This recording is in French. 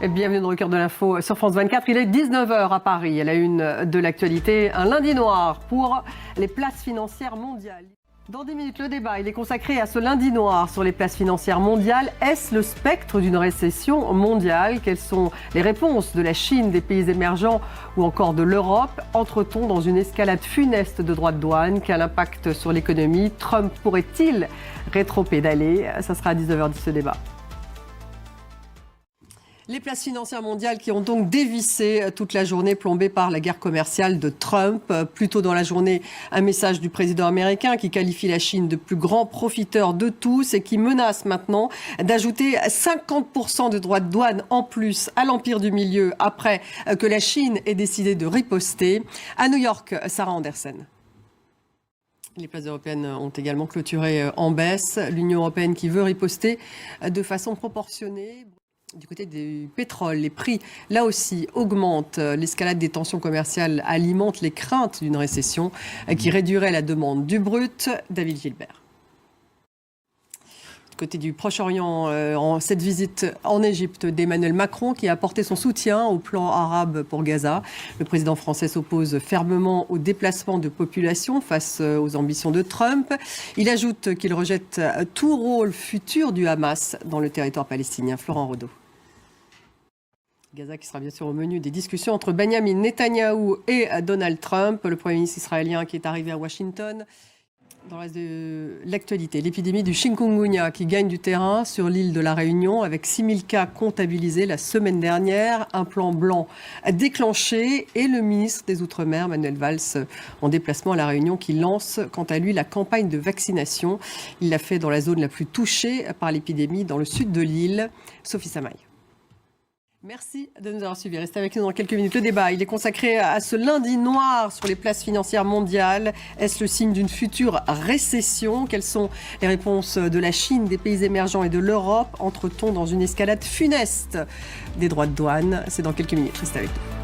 Bienvenue dans le cœur de l'info sur France 24. Il est 19h à Paris. À la une de l'actualité, un lundi noir pour les places financières mondiales. Dans 10 minutes, le débat il est consacré à ce lundi noir sur les places financières mondiales. Est-ce le spectre d'une récession mondiale? Quelles sont les réponses de la Chine, des pays émergents ou encore de l'Europe? Entre-t-on dans une escalade funeste de droits de douane? Quel impact sur l'économie? Trump pourrait-il rétropédaler? Ça sera à 19h10 ce débat. Les places financières mondiales qui ont donc dévissé toute la journée, plombées par la guerre commerciale de Trump. Plus tôt dans la journée, un message du président américain qui qualifie la Chine de plus grand profiteur de tous et qui menace maintenant d'ajouter 50% de droits de douane en plus à l'empire du milieu après que la Chine ait décidé de riposter. À New York, Sarah Anderson. Les places européennes ont également clôturé en baisse. L'Union européenne qui veut riposter de façon proportionnée. Du côté du pétrole, les prix, là aussi, augmentent. L'escalade des tensions commerciales alimente les craintes d'une récession qui réduirait la demande du brut. David Gilbert. Du côté du Proche-Orient, cette visite en Égypte d'Emmanuel Macron qui a apporté son soutien au plan arabe pour Gaza. Le président français s'oppose fermement au déplacement de population face aux ambitions de Trump. Il ajoute qu'il rejette tout rôle futur du Hamas dans le territoire palestinien. Florent Renaud. Gaza qui sera bien sûr au menu des discussions entre Benjamin Netanyahou et Donald Trump, le Premier ministre israélien qui est arrivé à Washington. Dans le reste de l'actualité, l'épidémie du chikungunya qui gagne du terrain sur l'île de la Réunion avec 6000 cas comptabilisés la semaine dernière, un plan blanc déclenché et le ministre des Outre-mer, Manuel Valls, en déplacement à la Réunion qui lance quant à lui la campagne de vaccination. Il l'a fait dans la zone la plus touchée par l'épidémie dans le sud de l'île. Sophie Samaï. Merci de nous avoir suivis. Restez avec nous dans quelques minutes. Le débat, il est consacré à ce lundi noir sur les places financières mondiales. Est-ce le signe d'une future récession? Quelles sont les réponses de la Chine, des pays émergents et de l'Europe? Entre-t-on dans une escalade funeste des droits de douane? C'est dans quelques minutes. Restez avec nous.